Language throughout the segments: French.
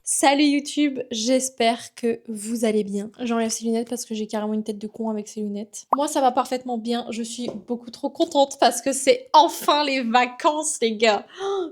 Salut YouTube, j'espère que vous allez bien. J'enlève ces lunettes parce que j'ai carrément une tête de con avec ces lunettes. Moi ça va parfaitement bien, je suis beaucoup trop contente parce que c'est enfin les vacances les gars.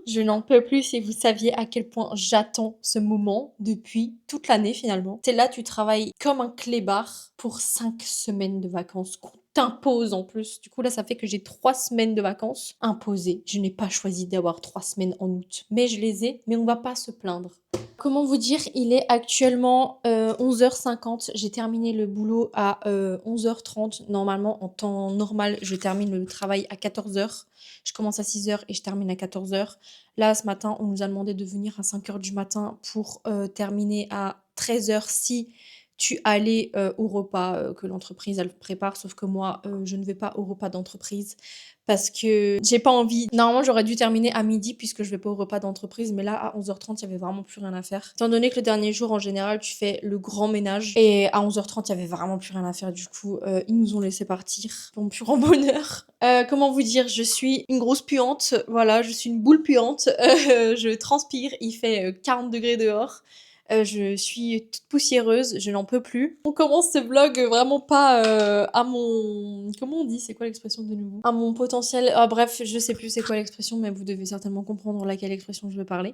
Je n'en peux plus si vous saviez à quel point j'attends ce moment depuis toute l'année finalement. C'est là tu travailles comme un clébard pour 5 semaines de vacances qu'on t'impose en plus. Du coup là ça fait que j'ai 3 semaines de vacances imposées. Je n'ai pas choisi d'avoir 3 semaines en août, mais je les ai, mais on va pas se plaindre. Comment vous dire, il est actuellement 11h50. J'ai terminé le boulot à 11h30. Normalement, en temps normal, je termine le travail à 14h. Je commence à 6h et je termine à 14h. Là, ce matin, on nous a demandé de venir à 5h du matin pour terminer à 13h si tu allais au repas que l'entreprise elle prépare. Sauf que moi, je ne vais pas au repas d'entreprise parce que j'ai pas envie. Normalement, j'aurais dû terminer à midi puisque je vais pas au repas d'entreprise, mais là, à 11h30, il y avait vraiment plus rien à faire. Étant donné que le dernier jour, en général, tu fais le grand ménage, et à 11h30, il y avait vraiment plus rien à faire. Du coup, ils nous ont laissé partir. Mon plus grand bonheur. Comment vous dire, je suis une grosse puante, voilà, je suis une boule puante, je transpire, il fait 40 degrés dehors. Je suis toute poussiéreuse, je n'en peux plus. On commence ce vlog vraiment pas à mon... Comment on dit? C'est quoi l'expression de nouveau? À mon potentiel... Ah bref, je sais plus c'est quoi l'expression, mais vous devez certainement comprendre laquelle expression je veux parler.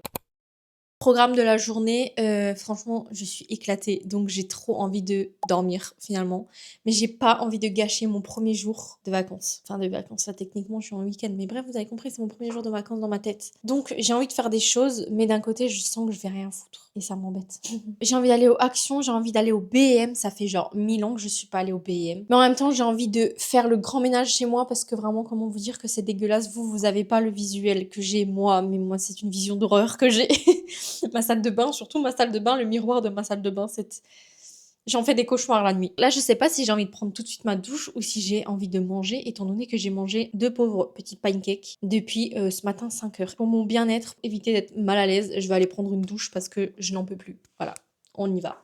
Programme de la journée, franchement, je suis éclatée, donc j'ai trop envie de dormir finalement. Mais j'ai pas envie de gâcher mon premier jour de vacances. Enfin, de vacances, là techniquement, je suis en week-end, mais bref, vous avez compris, c'est mon premier jour de vacances dans ma tête. Donc j'ai envie de faire des choses, mais d'un côté, je sens que je vais rien foutre. Et ça m'embête. J'ai envie d'aller au Action, j'ai envie d'aller au BM, ça fait genre 1000 ans que je suis pas allée au BM. Mais en même temps, j'ai envie de faire le grand ménage chez moi parce que vraiment, comment vous dire que c'est dégueulasse. Vous avez pas le visuel que j'ai moi, mais moi, c'est une vision d'horreur que j'ai. Ma salle de bain, surtout ma salle de bain, le miroir de ma salle de bain, c'est... J'en fais des cauchemars la nuit. Là, je sais pas si j'ai envie de prendre tout de suite ma douche ou si j'ai envie de manger, étant donné que j'ai mangé 2 pauvres petits pancakes depuis ce matin 5h. Pour mon bien-être, éviter d'être mal à l'aise, je vais aller prendre une douche parce que je n'en peux plus. Voilà, on y va.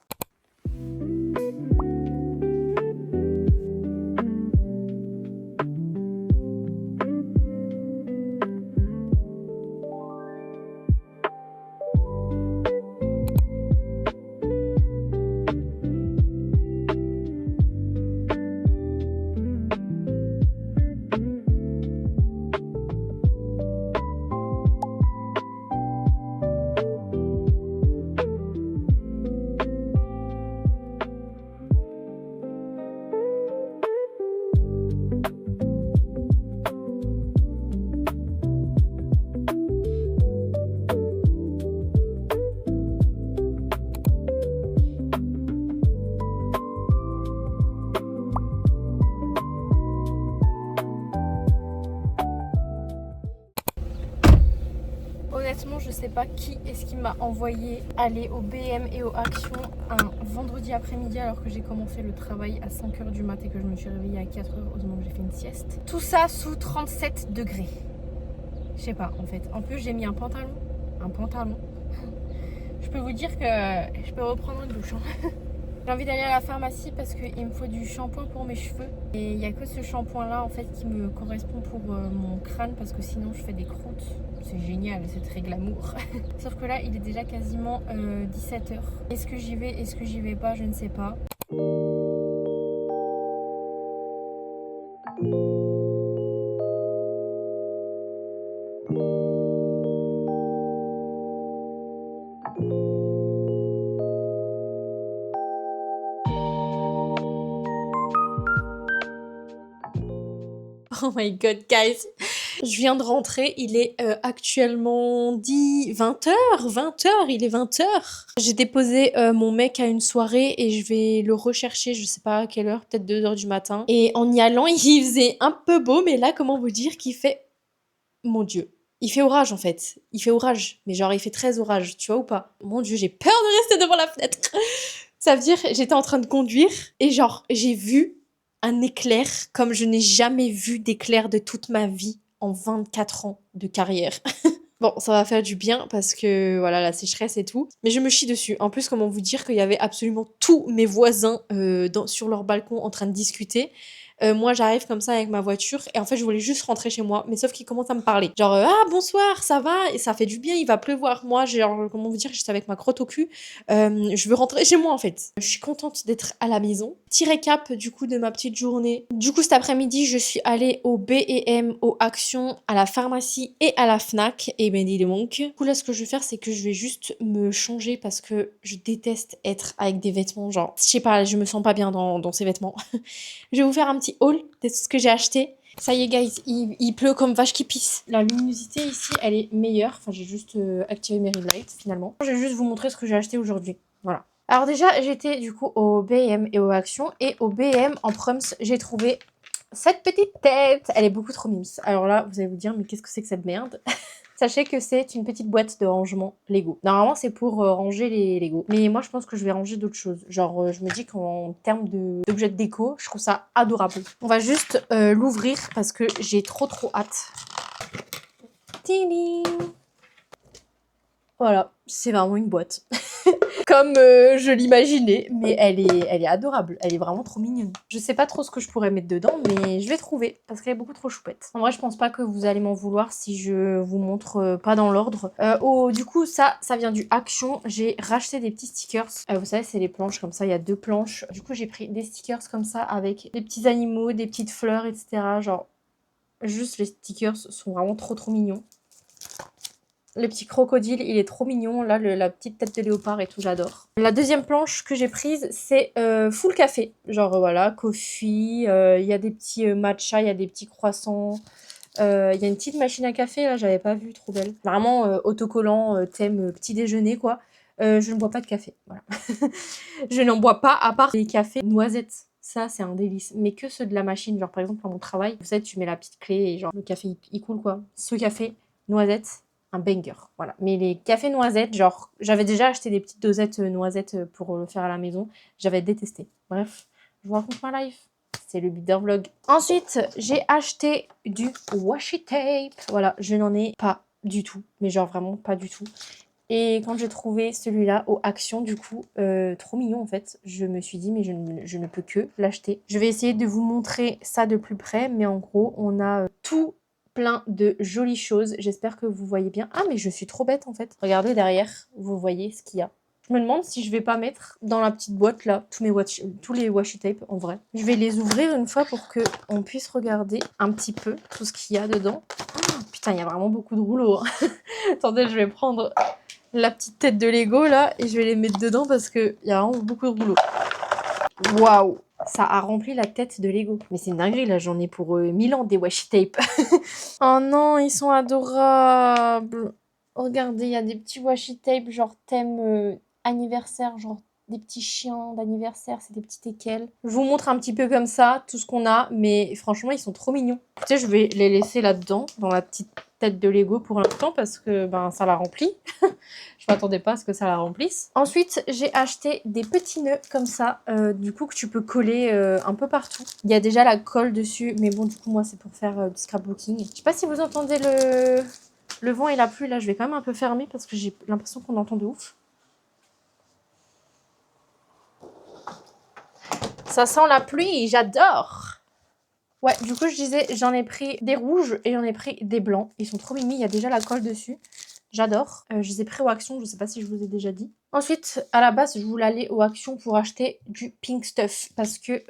Honnêtement, je sais pas qui est-ce qui m'a envoyé aller au BM et au Action un vendredi après-midi alors que j'ai commencé le travail à 5h du mat et que je me suis réveillée à 4h, heureusement que j'ai fait une sieste. Tout ça sous 37 degrés. Je sais pas en fait. En plus, j'ai mis un pantalon. Un pantalon. Je peux vous dire que je peux reprendre une douche. Hein. J'ai envie d'aller à la pharmacie parce qu'il me faut du shampoing pour mes cheveux. Et il n'y a que ce shampoing là en fait qui me correspond pour mon crâne parce que sinon je fais des croûtes. C'est génial, c'est très glamour. Sauf que là il est déjà quasiment 17h. Est-ce que j'y vais, est-ce que j'y vais pas, je ne sais pas. Oh my god, guys. Je viens de rentrer, il est actuellement 20h, 20h, il est 20h. J'ai déposé mon mec à une soirée et je vais le rechercher, je sais pas à quelle heure, peut-être 2h du matin. Et en y allant, il faisait un peu beau, mais là, comment vous dire qu'il fait... Mon Dieu. Il fait orage en fait. Il fait orage. Mais genre, il fait très orage, tu vois ou pas? Mon Dieu, j'ai peur de rester devant la fenêtre. Ça veut dire, j'étais en train de conduire et genre, j'ai vu un éclair comme je n'ai jamais vu d'éclair de toute ma vie en 24 ans de carrière. Bon, ça va faire du bien parce que voilà, la sécheresse et tout. Mais je me chie dessus. En plus, comment vous dire qu'il y avait absolument tous mes voisins sur leur balcon en train de discuter. Moi, j'arrive comme ça avec ma voiture et en fait, je voulais juste rentrer chez moi, mais sauf qu'il commence à me parler. Genre, ah bonsoir, ça va? Et ça fait du bien, il va pleuvoir. Moi, genre, comment vous dire, j'étais avec ma crotte au cul. Je veux rentrer chez moi en fait. Je suis contente d'être à la maison. Petit récap du coup de ma petite journée. Du coup, cet après-midi, je suis allée au B&M, au Action, à la pharmacie et à la Fnac. Et ben dis donc. Du coup, là, ce que je vais faire, c'est que je vais juste me changer parce que je déteste être avec des vêtements. Genre, je sais pas, je me sens pas bien dans ces vêtements. Je vais vous faire un petit haul de ce que j'ai acheté. Ça y est, guys, il pleut comme vache qui pisse. La luminosité ici, elle est meilleure. Enfin, j'ai juste activé mes ring lights finalement. Je vais juste vous montrer ce que j'ai acheté aujourd'hui. Voilà. Alors déjà, j'étais du coup au B&M et au Action. Et au B&M, en proms, j'ai trouvé cette petite tête. Elle est beaucoup trop mimes. Alors là, vous allez vous dire, mais qu'est-ce que c'est que cette merde? Sachez que c'est une petite boîte de rangement Lego. Normalement, c'est pour ranger les Lego. Mais moi, je pense que je vais ranger d'autres choses. Genre, je me dis qu'en termes d'objets de déco, je trouve ça adorable. On va juste l'ouvrir parce que j'ai trop hâte. Tini. Voilà, c'est vraiment une boîte. Comme je l'imaginais, mais elle est adorable, elle est vraiment trop mignonne. Je sais pas trop ce que je pourrais mettre dedans, mais je vais trouver, parce qu'elle est beaucoup trop choupette. En vrai, je pense pas que vous allez m'en vouloir si je vous montre pas dans l'ordre. Du coup, ça vient du Action. J'ai racheté des petits stickers. Vous savez, c'est les planches comme ça, il y a 2 planches. Du coup, j'ai pris des stickers comme ça avec des petits animaux, des petites fleurs, etc. Genre, juste les stickers sont vraiment trop mignons. Le petit crocodile, il est trop mignon. Là, la petite tête de léopard et tout, j'adore. La deuxième planche que j'ai prise, c'est full café. Genre, voilà, coffee. Il y a des petits matcha, il y a des petits croissants. Il y a une petite machine à café, là, j'avais pas vu, trop belle. Vraiment autocollant, thème petit déjeuner, quoi. Je ne bois pas de café, voilà. Je n'en bois pas, à part les cafés noisettes. Ça, c'est un délice. Mais que ceux de la machine. Genre, par exemple, à mon travail, vous savez, tu mets la petite clé et genre, le café, il coule, quoi. Ce café, noisette, un banger. Voilà. Mais les cafés noisettes, genre, j'avais déjà acheté des petites dosettes noisettes pour le faire à la maison. J'avais détesté. Bref, je vous raconte ma life. C'est le Bitter Vlog. Ensuite, j'ai acheté du washi tape. Voilà, je n'en ai pas du tout. Mais genre, vraiment pas du tout. Et quand j'ai trouvé celui-là au Action, du coup, trop mignon en fait, je me suis dit mais je ne peux que l'acheter. Je vais essayer de vous montrer ça de plus près, mais en gros, on a tout plein de jolies choses. J'espère que vous voyez bien. Ah mais je suis trop bête en fait. Regardez derrière, vous voyez ce qu'il y a. Je me demande si je vais pas mettre dans la petite boîte là tous les washi tape en vrai. Je vais les ouvrir une fois pour que on puisse regarder un petit peu tout ce qu'il y a dedans. Oh, putain, il y a vraiment beaucoup de rouleaux. Hein. Attendez, je vais prendre la petite tête de Lego là et je vais les mettre dedans parce qu'il y a vraiment beaucoup de rouleaux. Waouh, ça a rempli la tête de Lego. Mais c'est une dinguerie là, j'en ai pour 1000 ans des washi tape. Oh non, ils sont adorables. Regardez, il y a des petits washi tape genre thème anniversaire, genre des petits chiens d'anniversaire, c'est des petits teckels. Je vous montre un petit peu comme ça tout ce qu'on a, mais franchement ils sont trop mignons. Écoutez, je vais les laisser là-dedans, dans la petite tête de Lego pour l'instant parce que ben ça la remplit. Je m'attendais pas à ce que ça la remplisse. Ensuite, j'ai acheté des petits nœuds comme ça, du coup que tu peux coller un peu partout. Il y a déjà la colle dessus, mais bon du coup moi c'est pour faire du scrapbooking. Je sais pas si vous entendez le vent et la pluie, là je vais quand même un peu fermer parce que j'ai l'impression qu'on entend de ouf. Ça sent la pluie, j'adore! Ouais, du coup, je disais, j'en ai pris des rouges et j'en ai pris des blancs. Ils sont trop mimi, il y a déjà la colle dessus. J'adore. Je les ai pris au Action, je sais pas si je vous ai déjà dit. Ensuite, à la base, je voulais aller au Action pour acheter du Pink Stuff parce que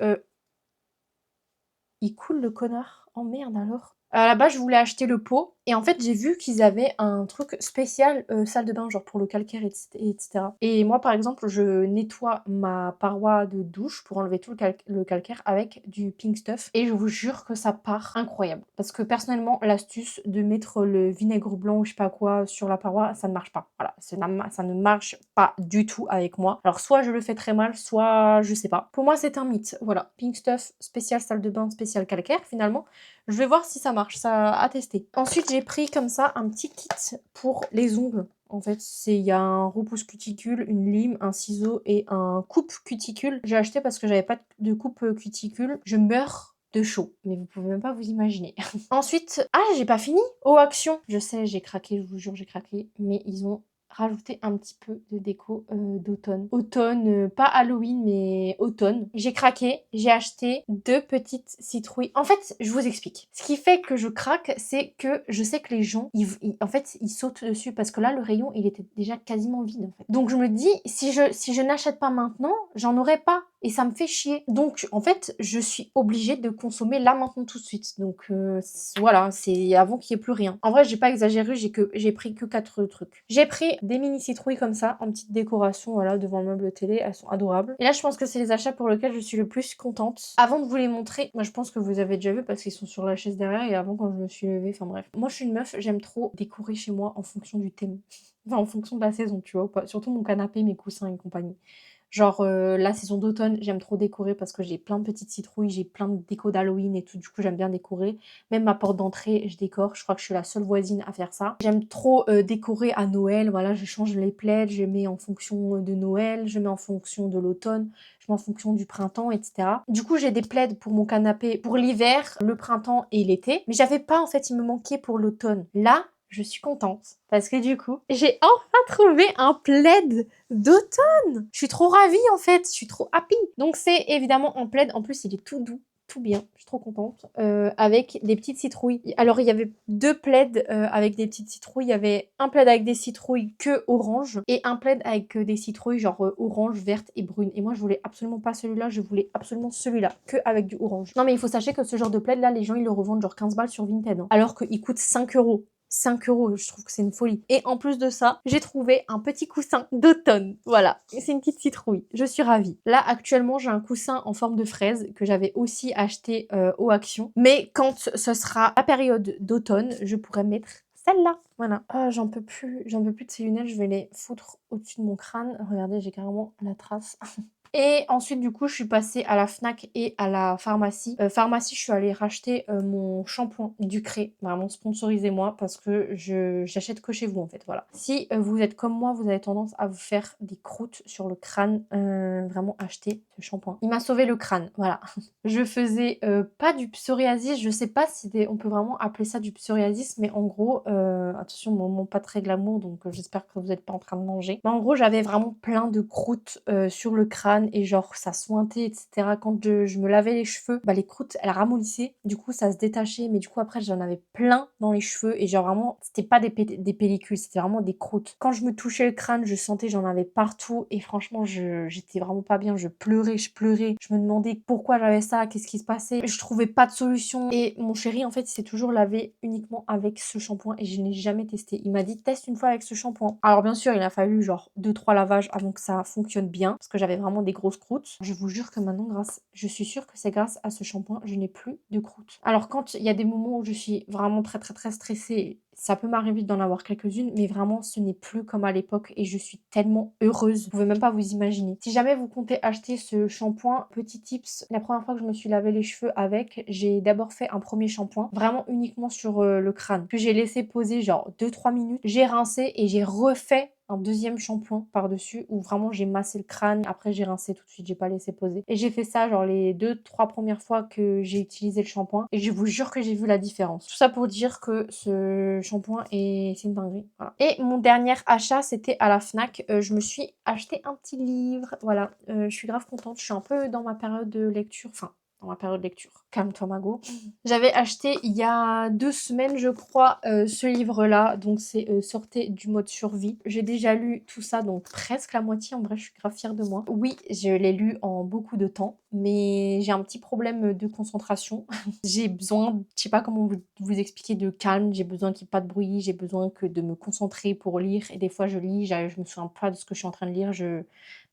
il coule le connard. Oh merde alors. À la base, je voulais acheter le pot. Et en fait, j'ai vu qu'ils avaient un truc spécial salle de bain, genre pour le calcaire, etc. Et moi, par exemple, je nettoie ma paroi de douche pour enlever tout le calcaire avec du Pink Stuff. Et je vous jure que ça part incroyable. Parce que personnellement, l'astuce de mettre le vinaigre blanc ou je sais pas quoi sur la paroi, ça ne marche pas. Voilà, ça ne marche pas du tout avec moi. Alors, soit je le fais très mal, soit je sais pas. Pour moi, c'est un mythe. Voilà, Pink Stuff, spécial salle de bain, spécial calcaire, finalement. Je vais voir si ça marche, ça à tester. Ensuite, j'ai pris comme ça un petit kit pour les ongles. En fait, il y a un repousse cuticule, une lime, un ciseau et un coupe cuticule. J'ai acheté parce que j'avais pas de coupe cuticule. Je meurs de chaud, mais vous pouvez même pas vous imaginer. Ensuite, ah, j'ai pas fini. Au Action. Je sais, j'ai craqué, je vous jure, j'ai craqué, mais ils ont rajouter un petit peu de déco d'automne. Automne, pas Halloween, mais automne. J'ai craqué, j'ai acheté 2 petites citrouilles. En fait, je vous explique. Ce qui fait que je craque, c'est que je sais que les gens, en fait, ils sautent dessus parce que là, le rayon, il était déjà quasiment vide, en fait. Donc, je me dis, si je n'achète pas maintenant, j'en aurai pas. Et ça me fait chier. Donc, en fait, je suis obligée de consommer là, maintenant, tout de suite. Donc, voilà, c'est avant qu'il n'y ait plus rien. En vrai, j'ai pas exagéré, j'ai pris que 4 trucs. J'ai pris des mini citrouilles comme ça, en petite décoration, voilà, devant le meuble télé. Elles sont adorables. Et là, je pense que c'est les achats pour lesquels je suis le plus contente. Avant de vous les montrer, moi, je pense que vous avez déjà vu parce qu'ils sont sur la chaise derrière et avant, quand je me suis levée, enfin bref. Moi, je suis une meuf, j'aime trop décorer chez moi en fonction du thème. Enfin, en fonction de la saison, tu vois. Surtout mon canapé, mes coussins et compagnie. Genre, la saison d'automne, j'aime trop décorer parce que j'ai plein de petites citrouilles, j'ai plein de déco d'Halloween et tout, du coup j'aime bien décorer. Même ma porte d'entrée, je décore, je crois que je suis la seule voisine à faire ça. J'aime trop décorer à Noël, voilà, je change les plaids, je mets en fonction de Noël, je mets en fonction de l'automne, je mets en fonction du printemps, etc. Du coup, j'ai des plaids pour mon canapé pour l'hiver, le printemps et l'été, mais j'avais pas, en fait, il me manquait pour l'automne. Là, je suis contente parce que du coup, j'ai enfin trouvé un plaid d'automne. Je suis trop ravie en fait, je suis trop happy. Donc c'est évidemment un plaid, en plus il est tout doux, tout bien, je suis trop contente, avec des petites citrouilles. Alors il y avait 2 plaids avec des petites citrouilles, il y avait un plaid avec des citrouilles que orange et un plaid avec des citrouilles genre orange, verte et brune. Et moi je voulais absolument pas celui-là, je voulais absolument celui-là, que avec du orange. Non mais il faut sachez que ce genre de plaid là, les gens ils le revendent genre 15 balles sur Vinted, hein, alors qu'il coûte 5 euros. 5 euros, je trouve que c'est une folie. Et en plus de ça, j'ai trouvé un petit coussin d'automne. Voilà, c'est une petite citrouille. Je suis ravie. Là, actuellement, j'ai un coussin en forme de fraise que j'avais aussi acheté au Action. Mais quand ce sera la période d'automne, je pourrais mettre celle-là. Voilà. Ah, j'en peux plus de ces lunettes. Je vais les foutre au-dessus de mon crâne. Regardez, j'ai carrément la trace. Et ensuite, du coup, je suis passée à la Fnac et à la pharmacie. Pharmacie, je suis allée racheter mon shampoing Ducré. Vraiment, sponsorisez-moi parce que j'achète que chez vous, en fait. Voilà. Si vous êtes comme moi, vous avez tendance à vous faire des croûtes sur le crâne, vraiment achetez ce shampoing. Il m'a sauvé le crâne, voilà. Je faisais pas du psoriasis, je sais pas si on peut vraiment appeler ça du psoriasis, mais en gros, attention, moment pas très glamour, donc j'espère que vous n'êtes pas en train de manger. Mais en gros, j'avais vraiment plein de croûtes sur le crâne et genre ça sointait, etc. Quand je me lavais les cheveux, bah les croûtes, elles ramollissaient, du coup ça se détachait, mais du coup après j'en avais plein dans les cheveux et genre vraiment, c'était pas des pellicules, c'était vraiment des croûtes. Quand je me touchais le crâne, je sentais j'en avais partout et franchement, j'étais vraiment pas bien, je pleurais, je me demandais pourquoi j'avais ça, qu'est-ce qui se passait. Je trouvais pas de solution et mon chéri en fait il s'est toujours lavé uniquement avec ce shampoing et je n'ai jamais testé. Il m'a dit teste une fois avec ce shampoing. Alors bien sûr il a fallu genre 2-3 lavages avant que ça fonctionne bien parce que j'avais vraiment des grosses croûtes. Je vous jure que maintenant je suis sûre que c'est grâce à ce shampoing je n'ai plus de croûtes. Alors quand il y a des moments où je suis vraiment très très très stressée, ça peut m'arriver d'en avoir quelques-unes, mais vraiment, ce n'est plus comme à l'époque et je suis tellement heureuse. Vous pouvez même pas vous imaginer. Si jamais vous comptez acheter ce shampoing, petit tips, la première fois que je me suis lavé les cheveux avec, j'ai d'abord fait un premier shampoing, vraiment uniquement sur le crâne. Puis j'ai laissé poser genre 2-3 minutes, j'ai rincé et j'ai refait un deuxième shampoing par-dessus où vraiment j'ai massé le crâne. Après, j'ai rincé tout de suite, j'ai pas laissé poser. Et j'ai fait ça genre les 2-3 premières fois que j'ai utilisé le shampoing. Et je vous jure que j'ai vu la différence. Tout ça pour dire que ce shampoing c'est une dinguerie. Voilà. Et mon dernier achat, c'était à la Fnac. Je me suis acheté un petit livre. Voilà. Je suis grave contente. Je suis un peu dans ma période de lecture. Enfin, dans ma période de lecture. Calme-toi, Mago. J'avais acheté il y a 2 semaines, je crois, ce livre-là. Donc, c'est Sortez du mode survie. J'ai déjà lu tout ça, donc presque la moitié. En vrai, je suis grave fière de moi. Oui, je l'ai lu en beaucoup de temps, mais j'ai un petit problème de concentration. J'ai besoin, je sais pas comment vous expliquer, de calme. J'ai besoin qu'il n'y ait pas de bruit. J'ai besoin que de me concentrer pour lire. Et des fois, je lis, je me souviens pas de ce que je suis en train de lire.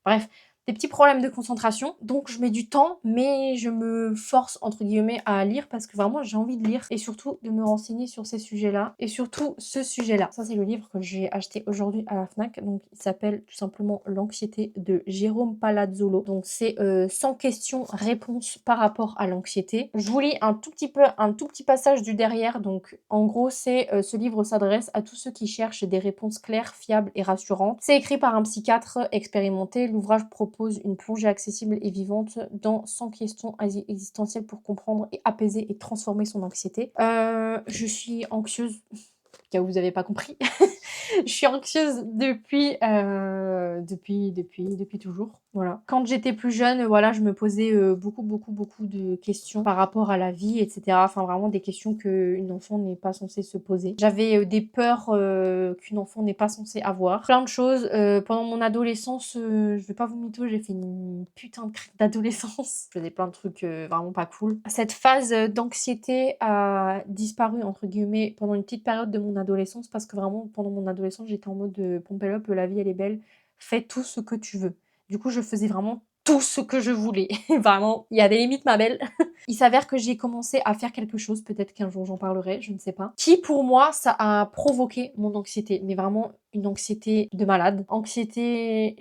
Bref, des petits problèmes de concentration. Donc, je mets du temps, mais je me force, entre guillemets, à lire parce que vraiment, j'ai envie de lire et surtout de me renseigner sur ces sujets-là et surtout ce sujet-là. Ça, c'est le livre que j'ai acheté aujourd'hui à la Fnac. Donc, il s'appelle tout simplement L'anxiété de Jérôme Palazzolo. Donc, c'est 100 questions-réponses par rapport à l'anxiété. Je vous lis un tout petit passage du derrière. Donc, en gros, c'est ce livre s'adresse à tous ceux qui cherchent des réponses claires, fiables et rassurantes. C'est écrit par un psychiatre expérimenté. L'ouvrage propose une plongée accessible et vivante dans 100 questions existentielles pour comprendre et apaiser et transformer son anxiété. Je suis anxieuse, cas où vous n'avez pas compris. Je suis anxieuse depuis toujours, voilà. Quand j'étais plus jeune, voilà, je me posais, beaucoup de questions par rapport à la vie et cetera. Enfin, vraiment des questions qu'une enfant n'est pas censée se poser. J'avais, des peurs, qu'une enfant n'est pas censée avoir. Plein de choses, pendant mon adolescence, je vais pas vous mytho, j'ai fait une putain de crise d'adolescence. Je faisais plein de trucs, vraiment pas cool. Cette phase, d'anxiété a «disparu» entre guillemets pendant une petite période de mon adolescence parce que vraiment pendant mon adolescence, j'étais en mode, «Pompéi up, la vie elle est belle, fais tout ce que tu veux». Du coup, je faisais vraiment tout ce que je voulais. Vraiment, il y a des limites, ma belle. Il s'avère que j'ai commencé à faire quelque chose, peut-être qu'un jour j'en parlerai, je ne sais pas, qui pour moi, ça a provoqué mon anxiété, mais vraiment une anxiété de malade. Anxiété,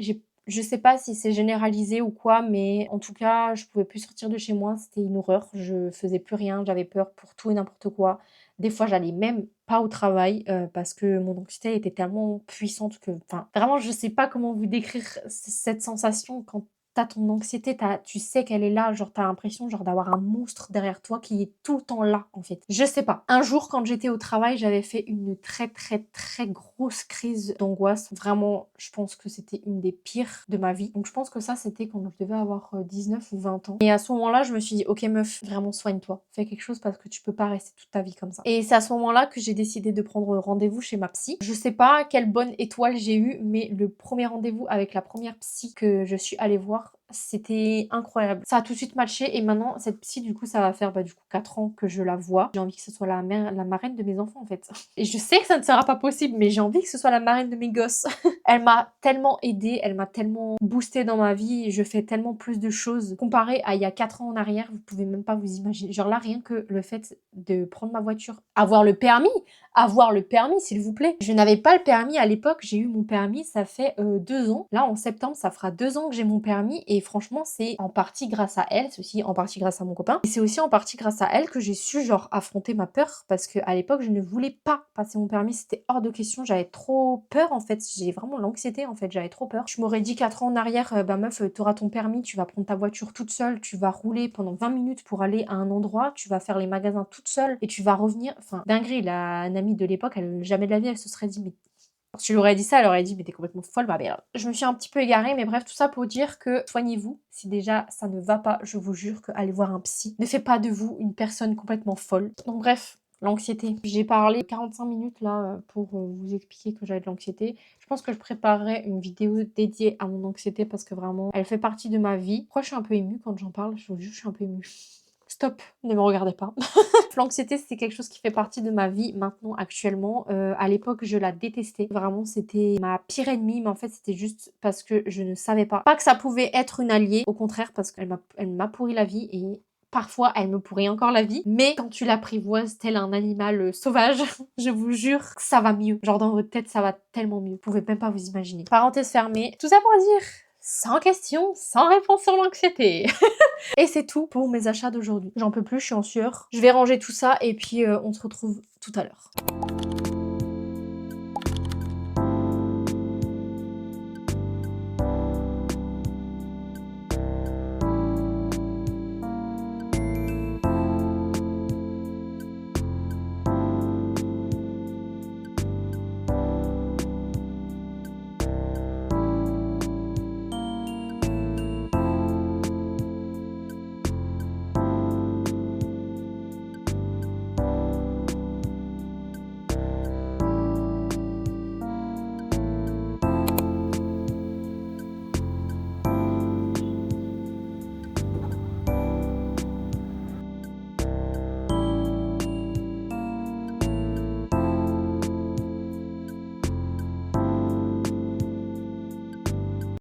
je sais pas si c'est généralisé ou quoi, mais en tout cas, je pouvais plus sortir de chez moi, c'était une horreur. Je faisais plus rien, j'avais peur pour tout et n'importe quoi. Des fois, j'allais même pas au travail, parce que mon anxiété était tellement puissante que enfin, vraiment, je sais pas comment vous décrire cette sensation quand tu ton anxiété, tu sais qu'elle est là, genre, tu l'impression, genre, d'avoir un monstre derrière toi qui est tout le temps là, en fait. Je sais pas. Un jour, quand j'étais au travail, j'avais fait une très grosse crise d'angoisse. Vraiment, je pense que c'était une des pires de ma vie. Donc je pense que ça, c'était quand je devais avoir, 19 ou 20 ans. Et à ce moment-là, je me suis dit: «OK meuf, vraiment soigne-toi. Fais quelque chose parce que tu peux pas rester toute ta vie comme ça». Et c'est à ce moment-là que j'ai décidé de prendre rendez-vous chez ma psy. Je sais pas quelle bonne étoile j'ai eue, mais le premier rendez-vous avec la première psy que je suis allée voir, c'était incroyable. Ça a tout de suite matché et maintenant cette psy du coup ça va faire du coup 4 ans que je la vois. J'ai envie que ce soit la marraine de mes enfants en fait. Et je sais que ça ne sera pas possible mais j'ai envie que ce soit la marraine de mes gosses. Elle m'a tellement aidée, elle m'a tellement boostée dans ma vie, je fais tellement plus de choses. Comparé à il y a 4 ans en arrière, vous pouvez même pas vous imaginer. Genre là rien que le fait de prendre ma voiture, avoir le permis s'il vous plaît. Je n'avais pas le permis à l'époque, j'ai eu mon permis, ça fait 2 ans. Là en septembre, ça fera 2 ans que j'ai mon permis et franchement, c'est en partie grâce à elle, c'est aussi en partie grâce à mon copain et c'est aussi en partie grâce à elle que j'ai su genre affronter ma peur parce qu'à l'époque, je ne voulais pas passer mon permis, c'était hors de question, j'avais trop peur en fait, j'ai vraiment l'anxiété en fait, j'avais trop peur. Je m'aurais dit 4 ans en arrière, bah meuf, t'auras ton permis, tu vas prendre ta voiture toute seule, tu vas rouler pendant 20 minutes pour aller à un endroit, tu vas faire les magasins toute seule et tu vas revenir. Enfin, dinguerie, la amie de l'époque, elle jamais de la vie, elle se serait dit mais si tu lui aurais dit ça, elle aurait dit: «Mais tu complètement folle ma merde». Je me suis un petit peu égarée, mais bref, tout ça pour dire que soignez-vous. Si déjà ça ne va pas, je vous jure qu'aller voir un psy ne fait pas de vous une personne complètement folle. Donc bref, l'anxiété. J'ai parlé 45 minutes là, pour, vous expliquer que j'avais de l'anxiété. Je pense que je préparerai une vidéo dédiée à mon anxiété parce que vraiment, elle fait partie de ma vie. Pourquoi je suis un peu émue quand j'en parle? Je vous jure, je suis un peu émue. Stop, ne me regardez pas. L'anxiété, c'est quelque chose qui fait partie de ma vie maintenant, actuellement. À l'époque, je la détestais. Vraiment, c'était ma pire ennemie, mais en fait, c'était juste parce que je ne savais pas. Pas que ça pouvait être une alliée, au contraire, parce elle m'a pourri la vie et parfois, elle me pourrit encore la vie. Mais quand tu l'apprivoises tel un animal sauvage, je vous jure que ça va mieux. Genre dans votre tête, ça va tellement mieux. Vous pouvez même pas vous imaginer. Parenthèse fermée. Tout ça pour dire, sans question, sans réponse sur l'anxiété. Et c'est tout pour mes achats d'aujourd'hui. J'en peux plus, je suis en sueur. Je vais ranger tout ça et puis on se retrouve tout à l'heure.